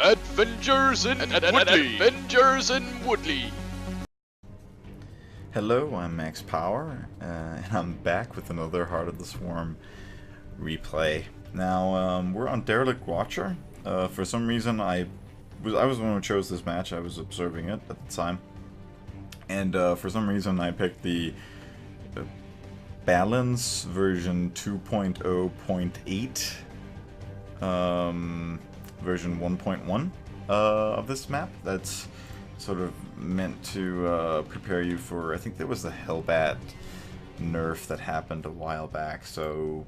Adventures in Woodley. Adventures in Woodley. Hello, I'm Max Power, and I'm back with another Heart of the Swarm replay. Now, we're on Derelict Watcher. For some reason, I was the one who chose this match. I was observing it at the time, and for some reason, I picked the Balance version 2.0.8, version 1.1 of this map. That's sort of meant to prepare you for, I think there was the Hellbat nerf that happened a while back, so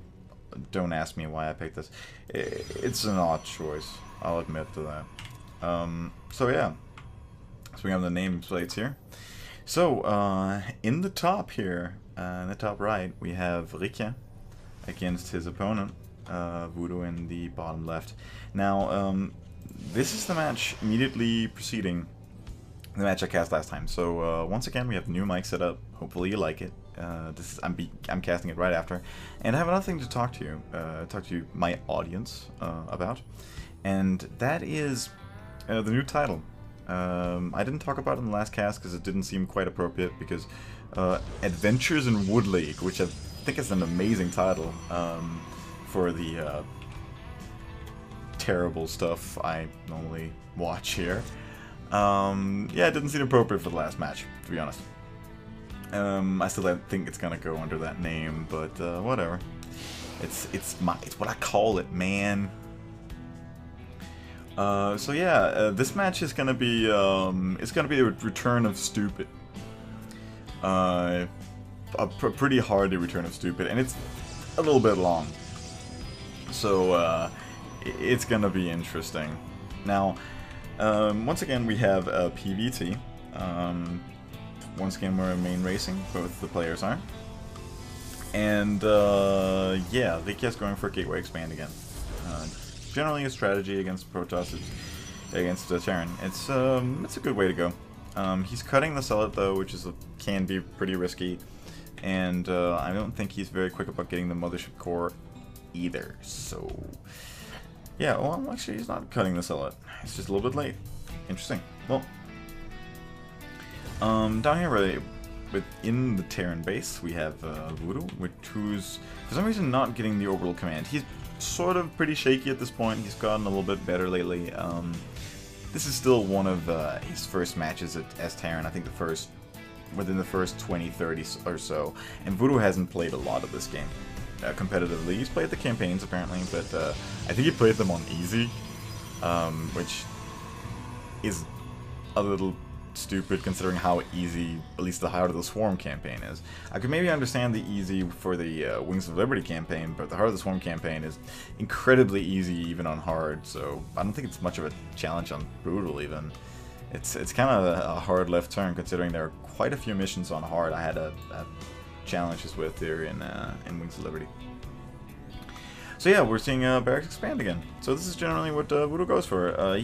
don't ask me why I picked this. It's an odd choice, I'll admit to that. So yeah, so we have the nameplates here. So in the top here, in the top right, we have Rikja against his opponent, Vudo, in the bottom left. Now, this is the match immediately preceding the match I cast last time. So once again, we have new mic set up. Hopefully you like it. I'm casting it right after, and I have another thing to talk to you, my audience, about, and that is the new title. I didn't talk about it in the last cast because it didn't seem quite appropriate, because Adventures in Wood League, which I think is an amazing title for the terrible stuff I normally watch here. Yeah, it didn't seem appropriate for the last match, to be honest. I still don't think it's gonna go under that name, but whatever. It's what I call it, man. So yeah, this match is gonna be it's gonna be a return of Stupid. A pretty hardy return of Stupid, and it's a little bit long. So it's gonna be interesting. Now, once again, we have PVT. Once again, we're in main racing, both the players are. And yeah, Rikja's going for Gateway Expand again. Generally a strategy against Protoss, against Terran. It's a good way to go. He's cutting the Zealot though, which can be pretty risky. And I don't think he's very quick about getting the Mothership Core either. So yeah, well, actually, he's not cutting the Zealot. It's just a little bit late. Interesting. Well, down here, within the Terran base, we have Vudo, who's for some reason not getting the Orbital Command. He's sort of pretty shaky at this point. He's gotten a little bit better lately. This is still one of his first matches as Terran. I think within the first 20-30 or so. And Vudo hasn't played a lot of this game competitively. He's played the campaigns apparently, but I think he played them on easy, which is a little stupid considering how easy at least the Heart of the Swarm campaign is. I could maybe understand the easy for the Wings of Liberty campaign, but the Heart of the Swarm campaign is incredibly easy even on hard, so I don't think it's much of a challenge on brutal even. It's kind of a hard left turn considering there are quite a few missions on hard I had challenges with there in Wings of Liberty. So yeah, we're seeing barracks expand again. So this is generally what Vudo goes for.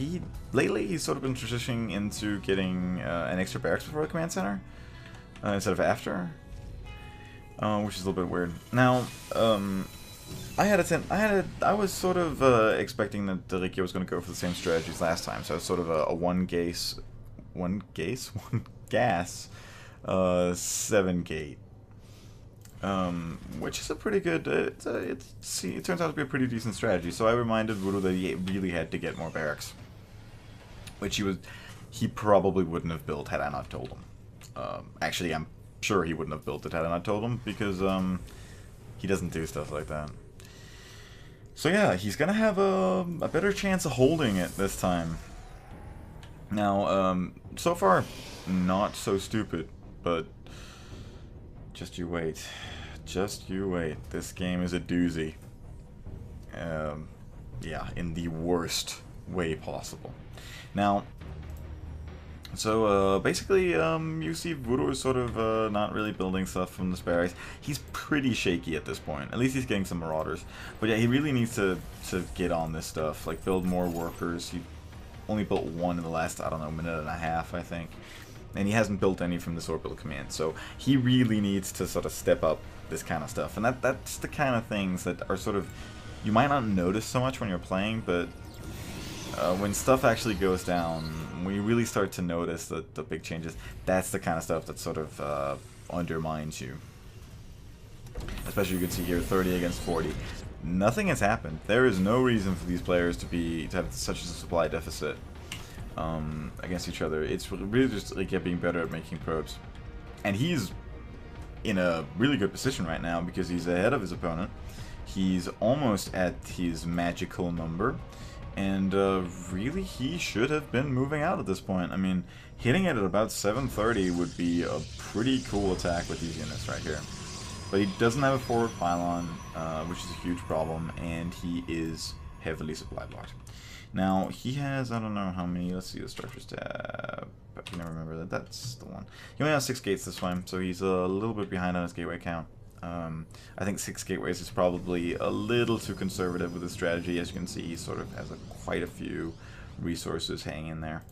Lately he's sort of been transitioning into getting an extra barracks before the command center instead of after, which is a little bit weird. Now, I was sort of expecting that Rikja was going to go for the same strategies last time. So it's sort of a one gas, 7-gate. Which is a pretty good, it turns out to be a pretty decent strategy. So I reminded Vudo that he really had to get more barracks, which he probably wouldn't have built had I not told him. Actually, I'm sure he wouldn't have built it had I not told him, because he doesn't do stuff like that. So yeah, he's gonna have a better chance of holding it this time. Now, so far, not so stupid, but just you wait. Just you wait. This game is a doozy. Yeah, in the worst way possible. Now, so basically, you see Vudo is sort of not really building stuff from the barracks. He's pretty shaky at this point. At least he's getting some Marauders. But yeah, he really needs to get on this stuff. Like, build more workers. He only built one in the last, I don't know, minute and a half, I think. And he hasn't built any from this orbital command, so he really needs to sort of step up this kind of stuff. And that's the kind of things that are sort of, you might not notice so much when you're playing, but when stuff actually goes down, when you really start to notice the big changes, that's the kind of stuff that sort of undermines you. Especially you can see here, 30 against 40. Nothing has happened. There is no reason for these players to have such a supply deficit against each other. It's really just like being better at making probes. And he's in a really good position right now because he's ahead of his opponent. He's almost at his magical number. And really, he should have been moving out at this point. I mean, hitting it at about 730 would be a pretty cool attack with these units right here. But he doesn't have a forward pylon, which is a huge problem, and he is heavily supply blocked. Now, he has, I don't know how many, let's see the structures tab. I can never remember that. That's the one. He only has 6 gates this time, so he's a little bit behind on his gateway count. I think 6 gateways is probably a little too conservative with his strategy. As you can see, he sort of has quite a few resources hanging there.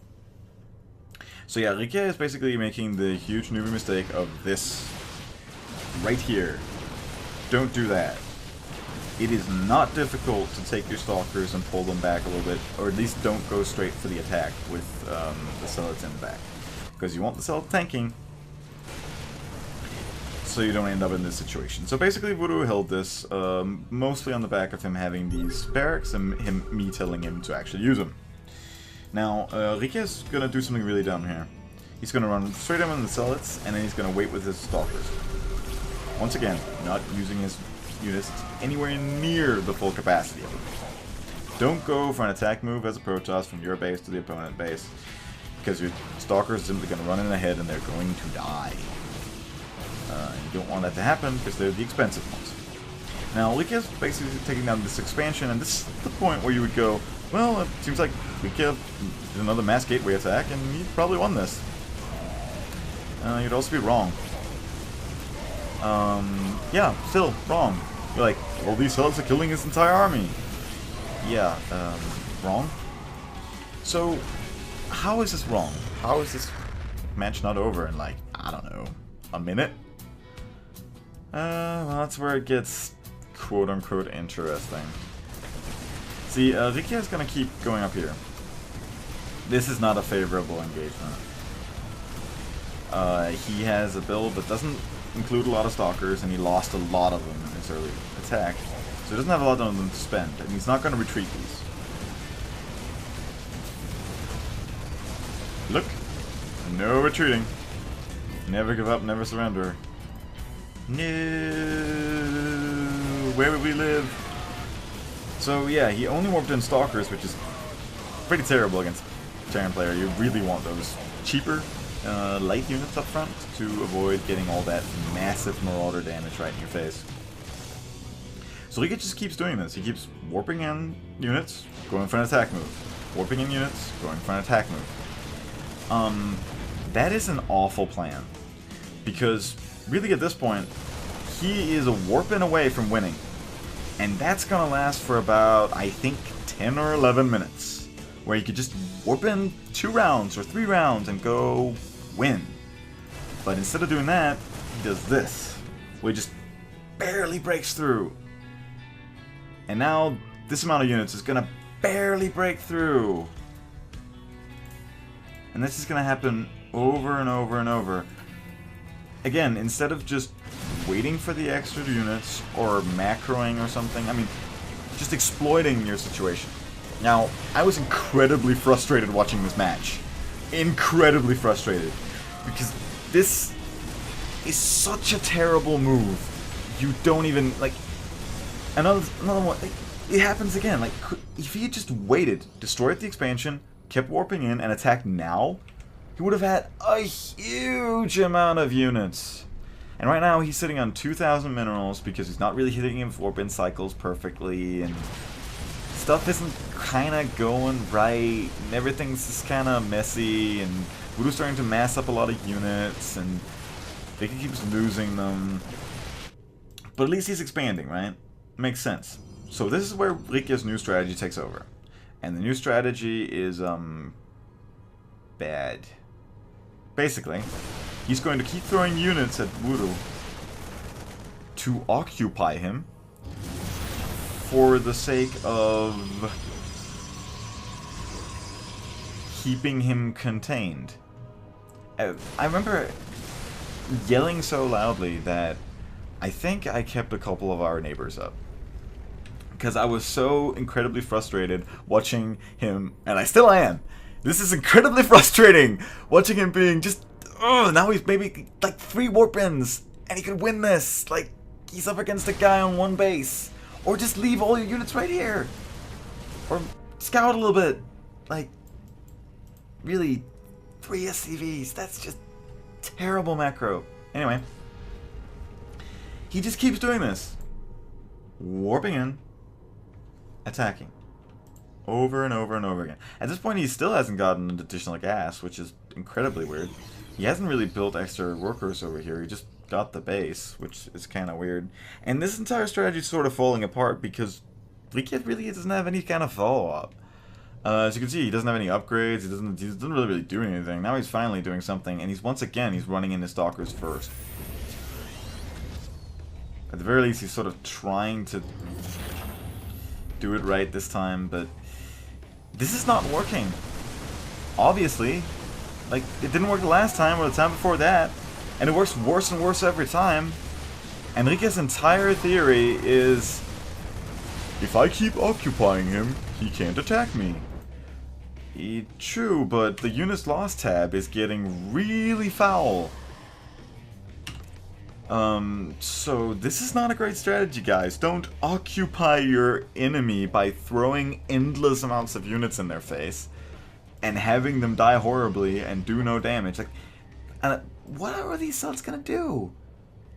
So yeah, Rikja is basically making the huge newbie mistake of this right here. Don't do that. It is not difficult to take your stalkers and pull them back a little bit, or at least don't go straight for the attack with the zealots in the back, because you want the zealot tanking, so you don't end up in this situation. So basically, Vudo held this mostly on the back of him having these barracks and me telling him to actually use them. Now, Rikja is gonna do something really dumb here. He's gonna run straight in on the zealots, and then he's gonna wait with his stalkers. Once again, not using his units anywhere near the full capacity of it. Don't go for an attack move as a Protoss from your base to the opponent base, because your stalkers are simply going to run in ahead and they're going to die. You don't want that to happen because they're the expensive ones. Now, Rikja is basically taking down this expansion, and this is the point where you would go, well, it seems like Rikja did another mass gateway attack, and he probably won this. You'd also be wrong. Yeah, still wrong. You're like, all these cells are killing his entire army. Yeah, wrong. So, how is this wrong? How is this match not over in, like, I don't know, a minute? Well, that's where it gets quote-unquote interesting. See, Rikja is gonna keep going up here. This is not a favorable engagement. He has a build that doesn't include a lot of stalkers, and he lost a lot of them in his early attack. So he doesn't have a lot of them to spend, and he's not going to retreat these. Look, no retreating. Never give up, never surrender. No, where would we live? So yeah, he only warped in stalkers, which is pretty terrible against a Terran player. You really want those cheaper light units up front to avoid getting all that massive marauder damage right in your face. So Rikja just keeps doing this. He keeps warping in units, going for an attack move. Warping in units, going for an attack move. That is an awful plan. Because really at this point, he is a warping away from winning. And that's gonna last for about, I think, 10 or 11 minutes. Where you could just warp in 2 rounds or 3 rounds and go win. But instead of doing that, he does this, where he just barely breaks through. And now this amount of units is gonna barely break through. And this is gonna happen over and over and over. Again, instead of just waiting for the extra units or macroing or something, I mean, just exploiting your situation. Now, I was incredibly frustrated watching this match. Incredibly frustrated. Because this is such a terrible move. You don't even, like... Another one, like, it happens again. Like, if he had just waited, destroyed the expansion, kept warping in, and attacked now, he would have had a huge amount of units. And right now, he's sitting on 2,000 minerals because he's not really hitting him with warp-in cycles perfectly, and stuff isn't kind of going right, and everything's just kind of messy, and Vudo's starting to mass up a lot of units, and Rikja keeps losing them. But at least he's expanding, right? Makes sense. So this is where Rikja's new strategy takes over. And the new strategy is, bad. Basically, he's going to keep throwing units at Vudo to occupy him for the sake of keeping him contained. I remember yelling so loudly that I think I kept a couple of our neighbors up. Because I was so incredibly frustrated watching him, and I still am. This is incredibly frustrating, watching him being just, now he's maybe like 3 warp ins, and he could win this. Like, he's up against a guy on 1 base. Or just leave all your units right here. Or scout a little bit. Like, really, 3 SCVs, that's just terrible macro. Anyway, he just keeps doing this. Warping in. Attacking. Over and over and over again. At this point, he still hasn't gotten an additional gas, which is incredibly weird. He hasn't really built extra workers over here. He just got the base, which is kind of weird. And this entire strategy is sort of falling apart because Rikja really doesn't have any kind of follow-up. As you can see, he doesn't have any upgrades. He doesn't really do anything. Now he's finally doing something, and he's running in his stalkers first. At the very least, he's sort of trying to do it right this time, but this is not working. Obviously. Like, it didn't work the last time or the time before that, and it works worse and worse every time. Enrique's entire theory is, if I keep occupying him, he can't attack me. True, but the units lost tab is getting really foul. So this is not a great strategy, guys. Don't occupy your enemy by throwing endless amounts of units in their face and having them die horribly and do no damage. Like, what are these cells gonna do?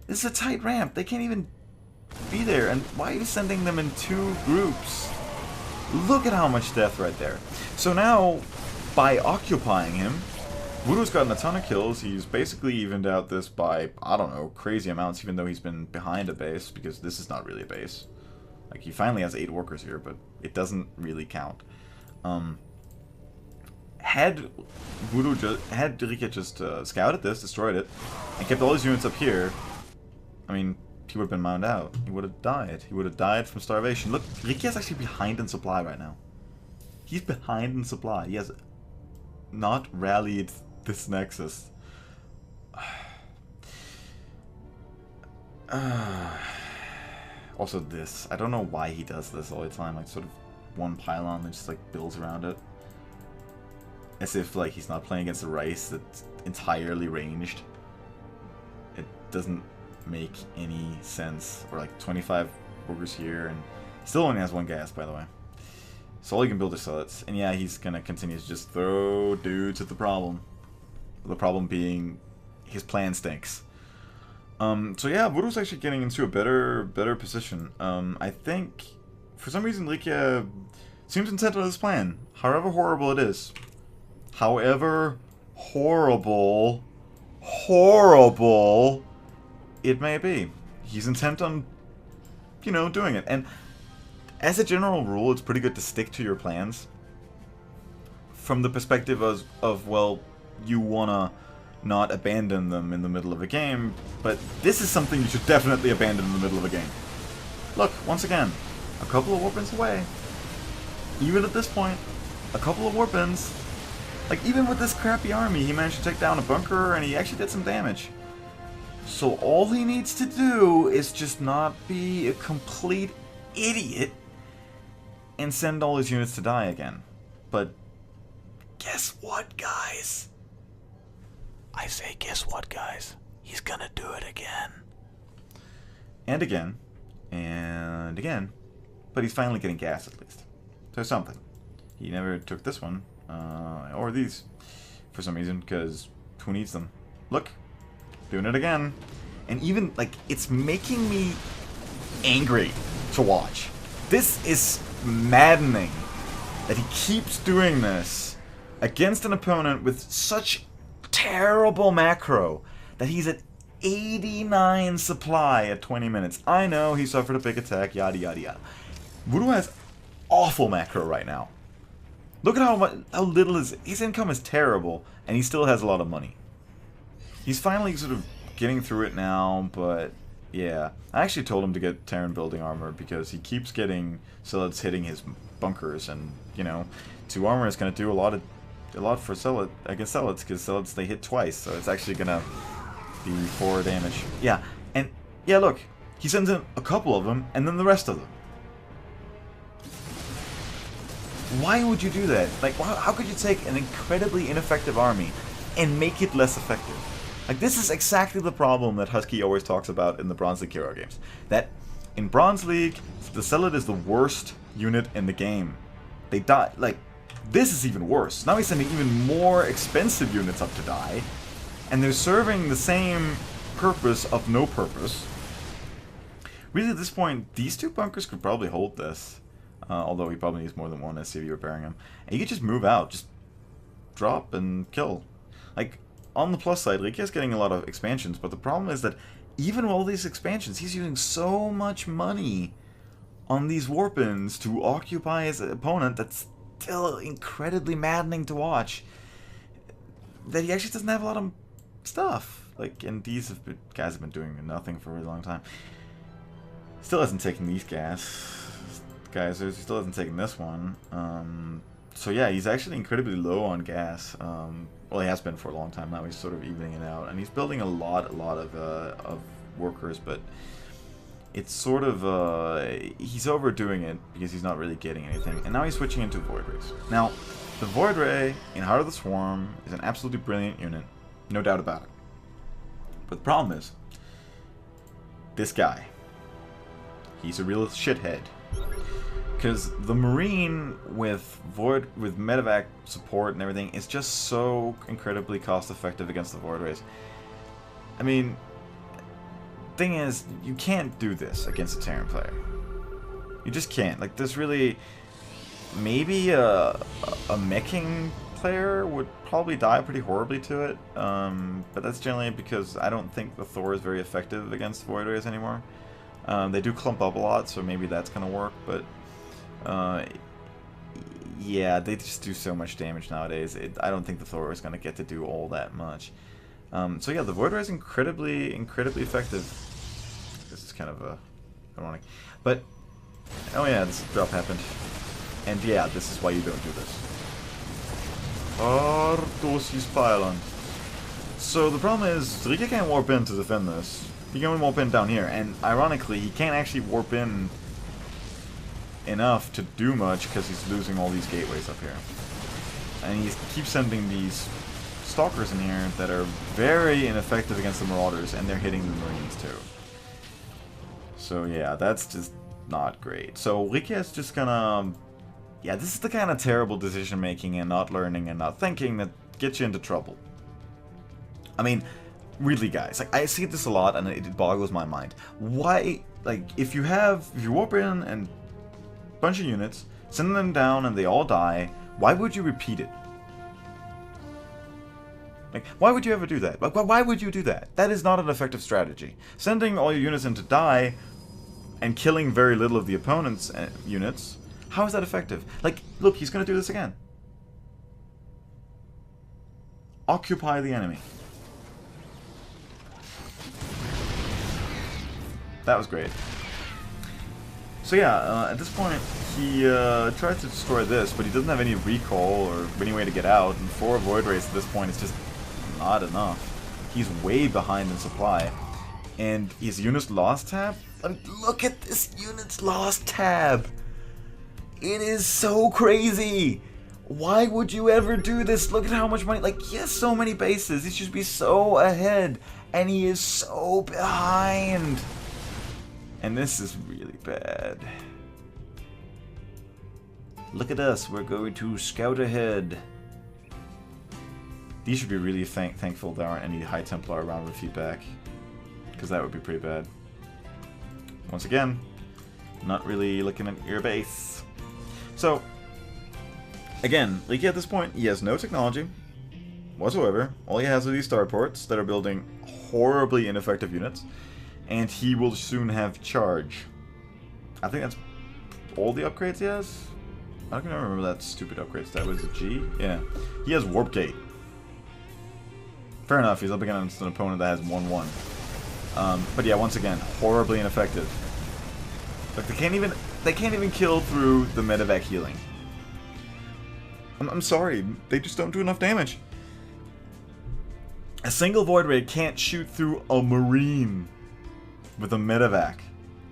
This is a tight ramp. They can't even be there. And why are you sending them in 2 groups? Look at how much death right there. So now, by occupying him, Vudo's gotten a ton of kills. He's basically evened out this by, I don't know, crazy amounts, even though he's been behind a base, because this is not really a base. Like, he finally has 8 workers here, but it doesn't really count. Had Rikja just scouted this, destroyed it, and kept all his units up here, I mean, he would have been mined out. He would have died. He would have died from starvation. Look, Rikja's actually behind in supply right now. He's behind in supply. He has not rallied this Nexus. Also this. I don't know why he does this all the time. Like, sort of one pylon and just, like, builds around it. As if, like, he's not playing against a race that's entirely ranged. It doesn't make any sense. Or, like, 25 workers here, and still only has 1 gas, by the way. So all he can build is Zealots. And yeah, he's gonna continue to just throw dudes at the problem. The problem being his plan stinks. So yeah, Vudo's actually getting into a better position. I think, for some reason, Rikja seems intent on this plan. However horrible it is. However horrible it may be. He's intent on, you know, doing it. And as a general rule, it's pretty good to stick to your plans. From the perspective of well, you wanna not abandon them in the middle of a game, but this is something you should definitely abandon in the middle of a game. Look, once again, a couple of warp-ins away. Even at this point, a couple of warp-ins. Like, even with this crappy army, he managed to take down a bunker, and he actually did some damage. So all he needs to do is just not be a complete idiot and send all his units to die again. But guess what, guys? I say guess what, guys? He's gonna do it again. And again. And again. But he's finally getting gas, at least. So something. He never took this one. Or these. For some reason, because who needs them? Look. Doing it again. And even, like, it's making me angry to watch. This is maddening that he keeps doing this against an opponent with such terrible macro that he's at 89 supply at 20 minutes. I know he suffered a big attack, yada yada yada. Vudo has awful macro right now. Look at how little his income is terrible, and he still has a lot of money. He's finally sort of getting through it now, but yeah. I actually told him to get Terran building armor because he keeps getting Zealots hitting his bunkers, and, you know, 2 armor is going to do a lot of a lot for against Zealots, because Zealots, they hit twice, so it's actually gonna be 4 damage. Yeah, and yeah, look, he sends in a couple of them, and then the rest of them. Why would you do that? Like, how could you take an incredibly ineffective army and make it less effective? Like, this is exactly the problem that Husky always talks about in the Bronze League hero games. That in Bronze League, the Zealot is the worst unit in the game. They die, like, this is even worse. Now he's sending even more expensive units up to die, and they're serving the same purpose of no purpose. Really, at this point, these 2 bunkers could probably hold this. Although he probably needs more than one SCV repairing him. And you could just move out, just drop and kill. Like, on the plus side, Rikja's getting a lot of expansions, but the problem is that even with all these expansions, he's using so much money on these warp-ins to occupy his opponent that's still incredibly maddening to watch, that he actually doesn't have a lot of stuff. Like, and these guys have been doing nothing for a really long time. Still hasn't taken these guys, he still hasn't taken this one. So yeah, he's actually incredibly low on gas. Well, he has been for a long time now. He's sort of evening it out, and he's building a lot of workers, but it's sort of he's overdoing it because he's not really getting anything. And now he's switching into Void Rays. Now, the Void Ray in Heart of the Swarm is an absolutely brilliant unit, no doubt about it. But the problem is, this guy, he's a real shithead. Because the Marine with medevac support and everything is just so incredibly cost effective against the Void Rays. I mean, thing is, you can't do this against a Terran player. You just can't. Like, there's really maybe a meching player would probably die pretty horribly to it, but that's generally because I don't think the Thor is very effective against Void Rays anymore. They do clump up a lot, so maybe that's gonna work, but yeah, they just do so much damage nowadays. I don't think the Thor is gonna get to do all that much. So yeah, the Void Ray is incredibly effective. This is kind of ironic, but oh yeah, this drop happened, and yeah, this is why you don't do this. Ardosis Pylon. So the problem is, Rikja can't warp in to defend this. He can only warp in down here, and ironically, he can't actually warp in enough to do much because he's losing all these gateways up here. And he keeps sending these stalkers in here that are very ineffective against the Marauders, and they're hitting the Marines too. So yeah, that's just not great. So Rikja's just gonna... yeah, this is the kind of terrible decision making and not learning and not thinking that gets you into trouble. I mean, really guys, like, I see this a lot and it boggles my mind. Why, like, if you warp in and bunch of units, send them down and they all die, why would you repeat it? Like, why would you ever do that? Like, why would you do that? That is not an effective strategy. Sending all your units in to die and killing very little of the opponent's units, how is that effective? Like, look, he's gonna do this again. Occupy the enemy. That was great. So yeah, at this point, he tries to destroy this, but he doesn't have any recall or any way to get out, and 4 Void Rays at this point is just not enough. He's way behind in supply. And his unit's loss tab? I mean, look at this unit's loss tab! It is so crazy! Why would you ever do this? Look at how much money, like, he has so many bases, he should be so ahead, and he is so behind! And this is really bad. Look at us, we're going to scout ahead. These should be really thankful there aren't any High Templar around with feedback, because that would be pretty bad. Once again, not really looking at your base. So, again, Rikja at this point, he has no technology whatsoever. All he has are these starports that are building horribly ineffective units. And he will soon have charge. I think that's all the upgrades he has? I don't remember that stupid upgrade stat. Was it G? Yeah. He has Warp Gate. Fair enough, he's up against an opponent that has 1-1. But yeah, once again, horribly ineffective. Like, they can't even kill through the medevac healing. I'm sorry, they just don't do enough damage. A single Void Ray can't shoot through a Marine with a Medivac.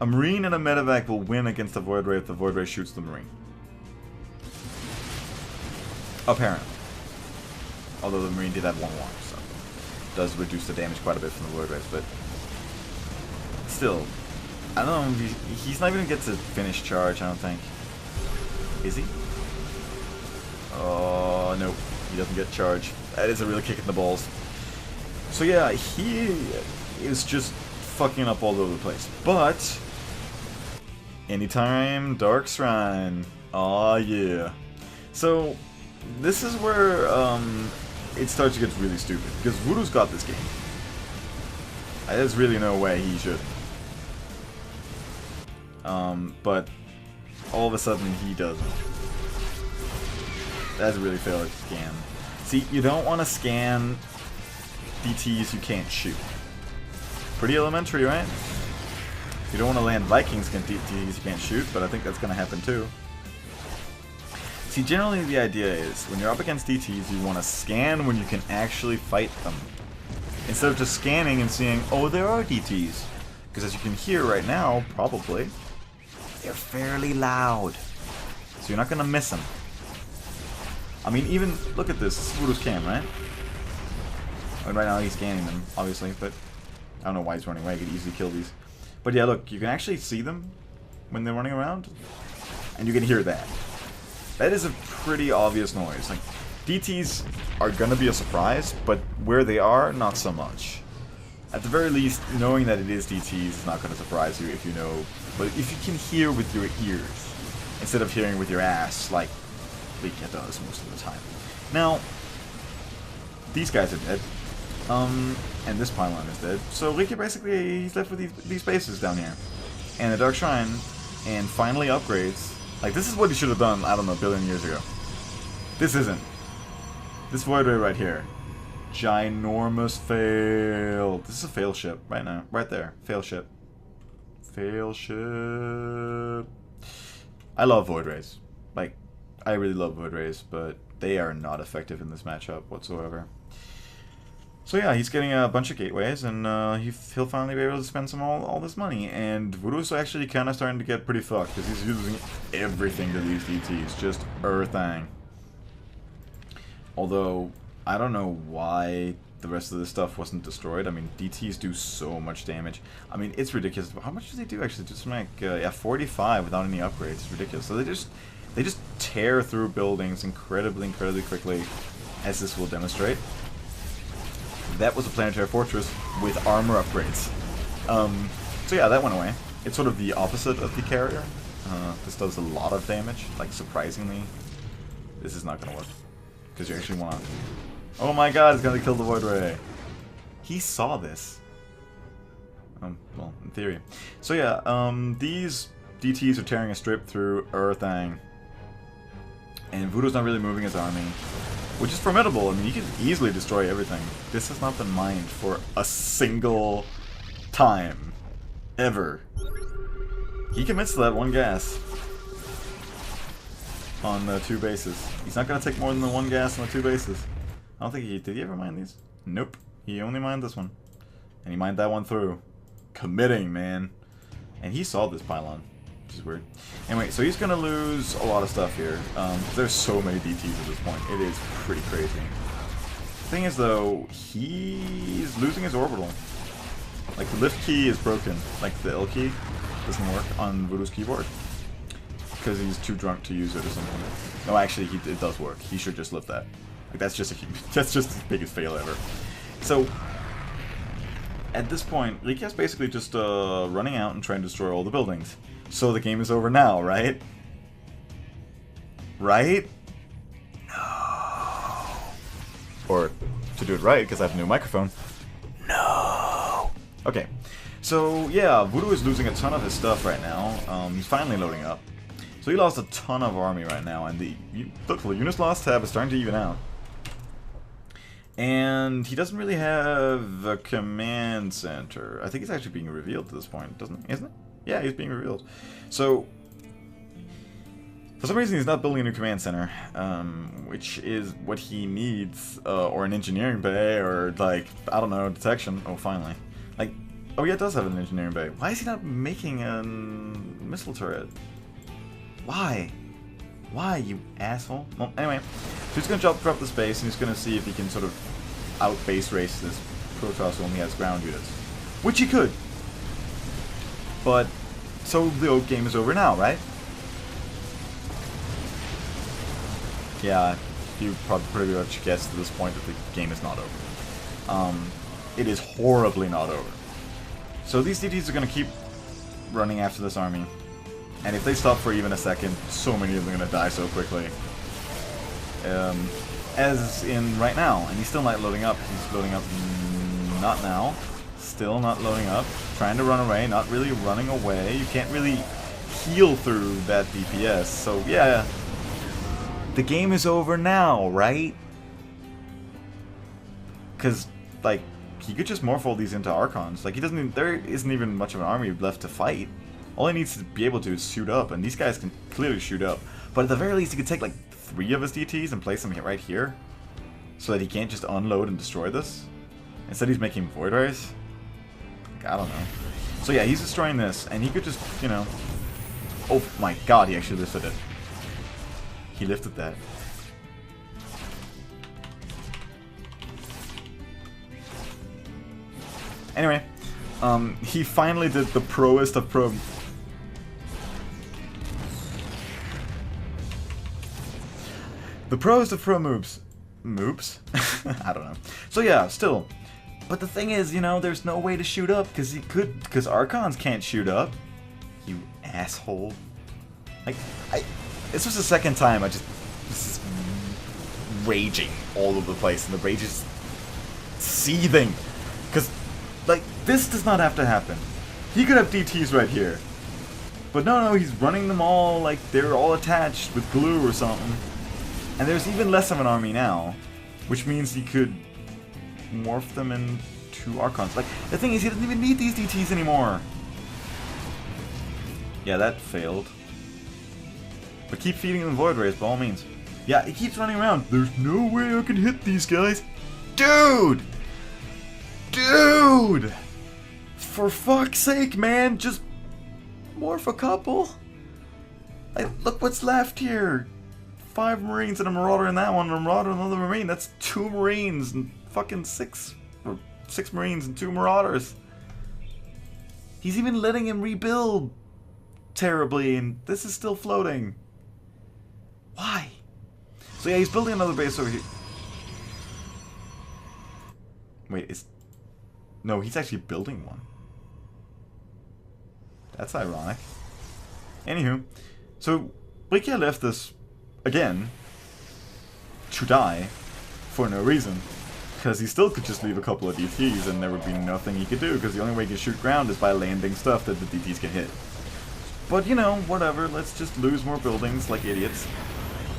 A Marine and a Medivac will win against a Void Ray if the Void Ray shoots the Marine. Apparently. Although the Marine did have one warp, so it does reduce the damage quite a bit from the Void Rays, but still, I don't know, he's not even going to get to finish charge, I don't think. Is he? Oh, nope, he doesn't get charge. That is a real kick in the balls. So yeah, he is just fucking up all over the place. But anytime Dark Shrine. Aw, yeah. So this is where it starts to get really stupid, because Vudo's got this game. There's really no way he should. But all of a sudden he doesn't. That's a really failed scan. See, you don't want to scan DTs you can't shoot. Pretty elementary, right? You don't want to land Vikings against DTs you can't shoot, but I think that's going to happen too. See, generally the idea is, when you're up against DTs, you want to scan when you can actually fight them. Instead of just scanning and seeing, oh, there are DTs. Because as you can hear right now, probably, they're fairly loud. So you're not going to miss them. I mean, even, look at this. This is Vudo's cam, right? And right now he's scanning them, obviously, but I don't know why he's running away. I could easily kill these. But yeah, look, you can actually see them when they're running around, and you can hear that. That is a pretty obvious noise. Like, DTs are gonna be a surprise, but where they are, not so much. At the very least, knowing that it is DTs is not gonna surprise you if you know, but if you can hear with your ears, instead of hearing with your ass, like Rikja does most of the time. Now, these guys are dead. And this pylon is dead. So Rikja basically, he's left with these bases down here. And a Dark Shrine, and finally upgrades. Like, this is what he should have done, I don't know, a billion years ago. This isn't. This Void Ray right here. Ginormous fail. This is a fail ship right now. Right there. Fail ship. Fail ship. I love Void Rays. Like, I really love Void Rays, but they are not effective in this matchup whatsoever. So yeah, he's getting a bunch of gateways, and he'll finally be able to spend all this money. And Vudo's actually kind of starting to get pretty fucked, because he's using everything to these DTs, just everything. Although, I don't know why the rest of this stuff wasn't destroyed. I mean, DTs do so much damage. I mean, it's ridiculous. How much do they do, actually? Just like, yeah, 45 without any upgrades. It's ridiculous. So they just tear through buildings incredibly quickly, as this will demonstrate. That was a planetary fortress with armor upgrades. So yeah, that went away. It's sort of the opposite of the carrier. This does a lot of damage. Like, surprisingly, this is not going to work. Because you actually want... Oh my god, it's going to kill the Void Ray. He saw this. Well, in theory. So yeah, these DTs are tearing a strip through Earthang. And Vudo's not really moving his army. Which is formidable. I mean, you can easily destroy everything. This has not been mined for a single time. Ever. He commits to that one gas. On the 2 bases. He's not going to take more than the 1 gas on the 2 bases. I don't think he... Did he ever mine these? Nope. He only mined this one. And he mined that one through. Committing, man. And he saw this pylon. Which is weird. Anyway, so he's going to lose a lot of stuff here. There's so many DTs at this point. It is pretty crazy. The thing is, though, he's losing his orbital. Like, the lift key is broken. Like, the L key doesn't work on Vudo's keyboard. Because he's too drunk to use it or something. No, actually, it does work. He should just lift that. Like, that's just his biggest fail ever. So, at this point, Rikja's basically just running out and trying to destroy all the buildings. So the game is over now, right? Right? No. Or, to do it right, because I have a new microphone. No. Okay. So, yeah, Vudo is losing a ton of his stuff right now. He's finally loading up. So he lost a ton of army right now, and the units lost tab is starting to even out. And he doesn't really have a command center. I think he's actually being revealed to this point, isn't it? Yeah, he's being revealed. So, For some reason, he's not building a new command center, which is what he needs, or an engineering bay, or, like, I don't know, detection. Oh, finally. Like, oh yeah, it does have an engineering bay. Why is he not making a missile turret? Why? Why, you asshole? Well, anyway, so he's gonna drop this base, and he's gonna see if he can sort of out-base race this Protoss who only has ground units. Which he could! But, so the game is over now, right? Yeah, you probably pretty much guessed at this point that the game is not over. It is horribly not over. So these DTs are going to keep running after this army. And if they stop for even a second, so many of them are going to die so quickly. As in right now. And he's still not loading up. He's loading up not now. Still not loading up. Trying to run away, not really running away. You can't really heal through that DPS. So yeah. The game is over now, right? Because, like, he could just morph all these into Archons. Like, he doesn't even, there isn't even much of an army left to fight. All he needs to be able to is shoot up, and these guys can clearly shoot up. But at the very least, he could take, like, 3 of his DTs and place them right here. So that he can't just unload and destroy this. Instead, he's making Void Rays. Like, I don't know. So yeah, he's destroying this, and he could just, you know... Oh my god, he actually lifted it. He lifted that. Anyway, he finally did the proest of pro... The proest of pro moves. Moves? I don't know. So yeah, still. But the thing is, you know, there's no way to shoot up, because he could... Because Archons can't shoot up. You asshole. Like, this was the second time I just is raging all over the place, and the rage is seething. Because, like, this does not have to happen. He could have DTs right here. But no, he's running them all like they're all attached with glue or something. And there's even less of an army now, which means he could morph them into Archons. Like, the thing is, he doesn't even need these DTs anymore. Yeah, that failed. But keep feeding them Void Rays, by all means. Yeah, he keeps running around. There's no way I can hit these guys. Dude! Dude! For fuck's sake, man, just morph a couple. Like, look what's left here. 5 Marines and a Marauder in that one, and a Marauder and another Marine. That's 2 Marines and fucking 6 Marines and 2 Marauders. He's even letting him rebuild terribly, and this is still floating. Why? So yeah, he's building another base over here. Wait, no, he's actually building one. That's ironic. Anywho, so Rikja left this again to die for no reason, because he still could just leave a couple of DTs and there would be nothing he could do, because the only way he can shoot ground is by landing stuff that the DTs can hit. But you know, whatever, let's just lose more buildings like idiots.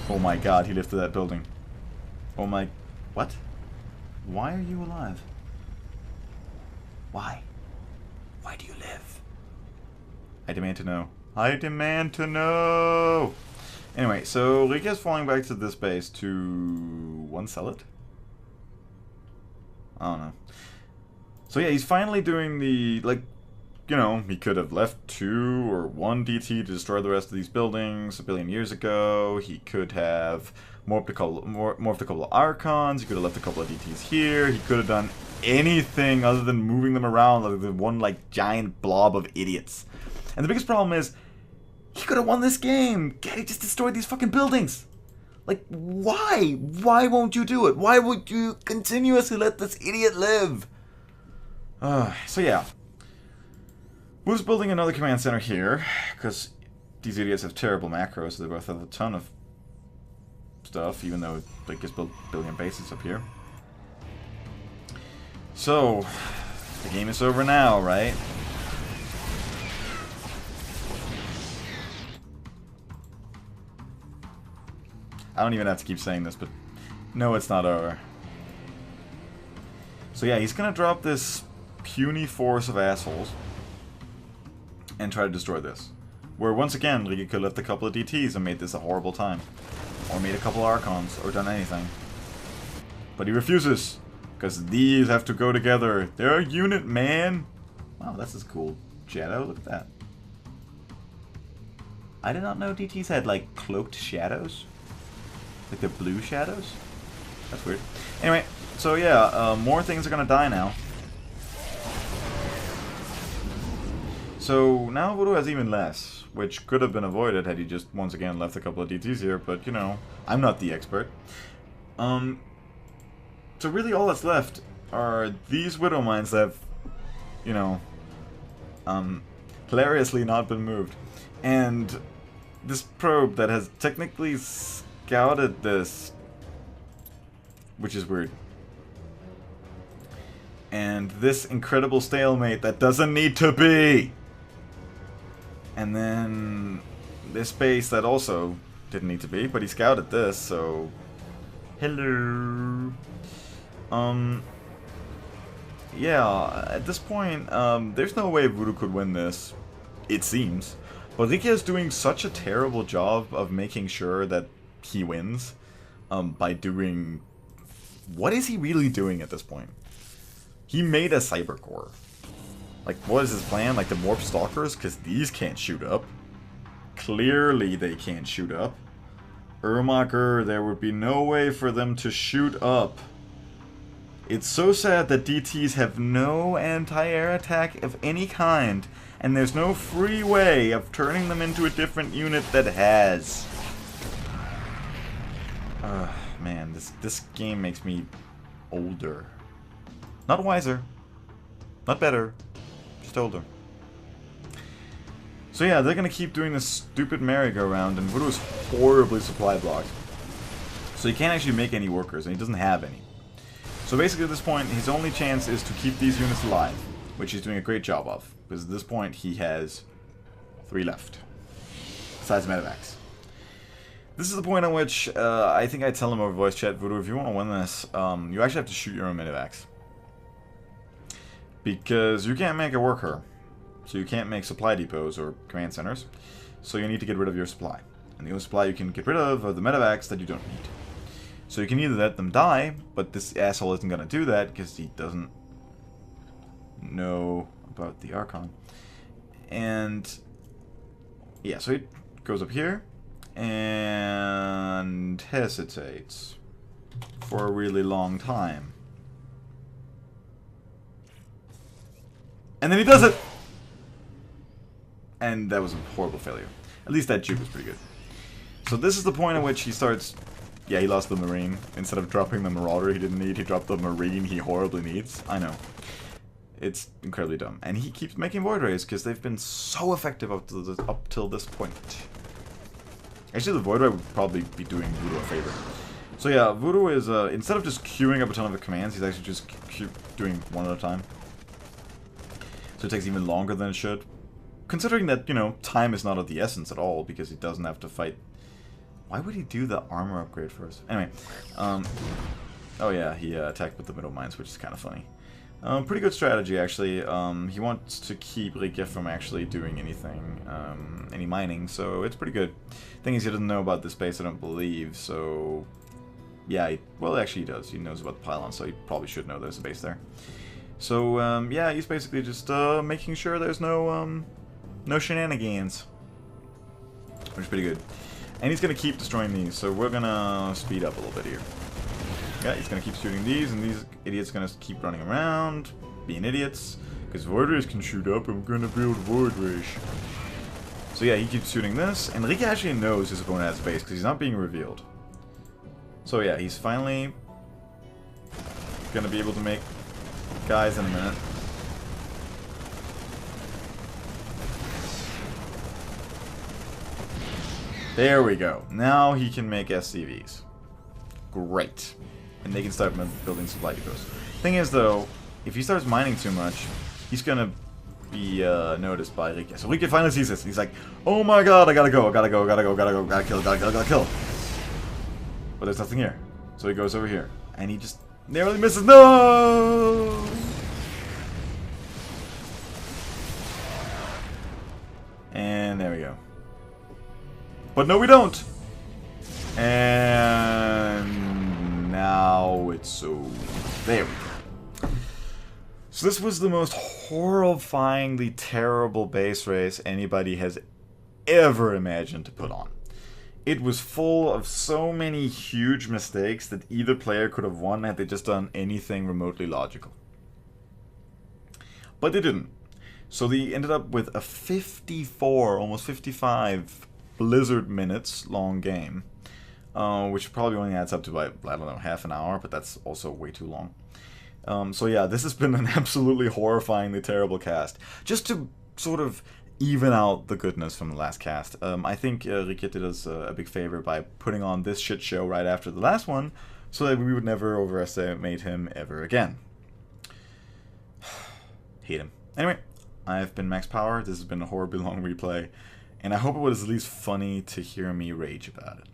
Oh my god, he lifted that building. Oh my... What? Why are you alive? Why? Why do you live? I demand to know. I demand to know! Anyway, so Rikja's falling back to this base to... sell it? I don't know. So yeah, he's finally doing the, like, you know, he could have left 2 or 1 DT to destroy the rest of these buildings a billion years ago. He could have morphed a couple of Archons. He could have left a couple of DTs here. He could have done anything other than moving them around like the one, like, giant blob of idiots. And the biggest problem is, he could have won this game. He just destroyed these fucking buildings. Like, why? Why won't you do it? Why would you continuously let this idiot live? So yeah. Who's building another command center here? Because these idiots have terrible macros, so they both have a ton of stuff, even though they just built a billion bases up here. So, the game is over now, right? I don't even have to keep saying this, but no, it's not over. So yeah, he's gonna drop this puny force of assholes and try to destroy this. Where once again, Rikja could have left a couple of DTs and made this a horrible time. Or made a couple of Archons, or done anything. But he refuses, because these have to go together. They're a unit, man! Wow, that's a cool shadow, look at that. I did not know DTs had, like, cloaked shadows. Like the blue shadows? That's weird. Anyway, so yeah, more things are gonna die now. So now Vudo has even less, which could have been avoided had he just once again left a couple of DTs here, but you know, I'm not the expert. So really all that's left are these Widow Mines that have, you know, hilariously not been moved. And this probe that has technically scouted this, which is weird. And this incredible stalemate that doesn't need to be! And then this base that also didn't need to be, but he scouted this, so... Hello! Yeah, at this point, there's no way Vudo could win this, it seems. But Rikja is doing such a terrible job of making sure that he wins, by doing... What is he really doing at this point? He made a cyber core. Like, what is his plan? Like the Morph Stalkers? Because these can't shoot up. Clearly they can't shoot up. Ermacher, there would be no way for them to shoot up. It's so sad that DTs have no anti-air attack of any kind, and there's no free way of turning them into a different unit that has. Man, this game makes me older. Not wiser. Not better. Just older. So yeah, they're gonna keep doing this stupid merry-go-round, and Vudo's horribly supply blocked. So he can't actually make any workers, and he doesn't have any. So basically at this point, his only chance is to keep these units alive, which he's doing a great job of. Because at this point, he has 3 left. Besides Medivacs. This is the point at which I think I tell him over voice chat, Vudo, if you want to win this, you actually have to shoot your own Medivacs. Because you can't make a worker. So you can't make supply depots or command centers. So you need to get rid of your supply. And the only supply you can get rid of are the Medivacs that you don't need. So you can either let them die, but this asshole isn't going to do that because he doesn't know about the Archon. And yeah, so he goes up here and hesitates for a really long time. And then he does it! And that was a horrible failure. At least that juke was pretty good. So this is the point at which he starts... Yeah, he lost the Marine. Instead of dropping the Marauder he didn't need, he dropped the Marine he horribly needs. I know. It's incredibly dumb. And he keeps making Void Rays because they've been so effective up till this point. Actually, the Void Ray would probably be doing Vudo a favor. So yeah, Vudo is, instead of just queuing up a ton of commands, he's actually just doing one at a time. So it takes even longer than it should. Considering that, you know, time is not of the essence at all, because he doesn't have to fight. Why would he do the armor upgrade first? Anyway, oh yeah, he attacked with the middle mines, which is kind of funny. Pretty good strategy, actually. He wants to keep Rikja from actually doing anything, any mining, so it's pretty good. Thing is, he doesn't know about this base, I don't believe, so... Yeah, well, actually he does. He knows about the pylon, so he probably should know there's a base there. So, yeah, he's basically just making sure there's no, no shenanigans. Which is pretty good. And he's going to keep destroying these, so we're going to speed up a little bit here. Yeah, he's going to keep shooting these, and these idiots are going to keep running around, being idiots. Because Void Rays can shoot up, and we're going to build Void Rays. So yeah, he keeps shooting this, and Rikja actually knows his opponent has a base, because he's not being revealed. So yeah, he's finally going to be able to make guys in a minute. There we go. Now he can make SCVs. Great. And they can start building supply depots. Thing is, though, if he starts mining too much, he's gonna be noticed by Rikja. So Rikja finally sees this, and he's like, "Oh my god, I gotta go, I gotta go, gotta go, gotta go, gotta kill, gotta kill." But there's nothing here. So he goes over here, and he just narrowly misses. No! And there we go. But no, we don't! And now it's over. There we go. So this was the most horrifyingly terrible base race anybody has ever imagined to put on. It was full of so many huge mistakes that either player could have won had they just done anything remotely logical. But they didn't. So they ended up with a 54, almost 55 Blizzard minutes long game. Which probably only adds up to, like, I don't know, half an hour, but that's also way too long. So yeah, this has been an absolutely horrifyingly terrible cast. Just to sort of even out the goodness from the last cast, I think Rikja did us a big favor by putting on this shit show right after the last one, so that we would never overestimate him ever again. Hate him. Anyway, I've been Max Power, this has been a horribly long replay, and I hope it was at least funny to hear me rage about it.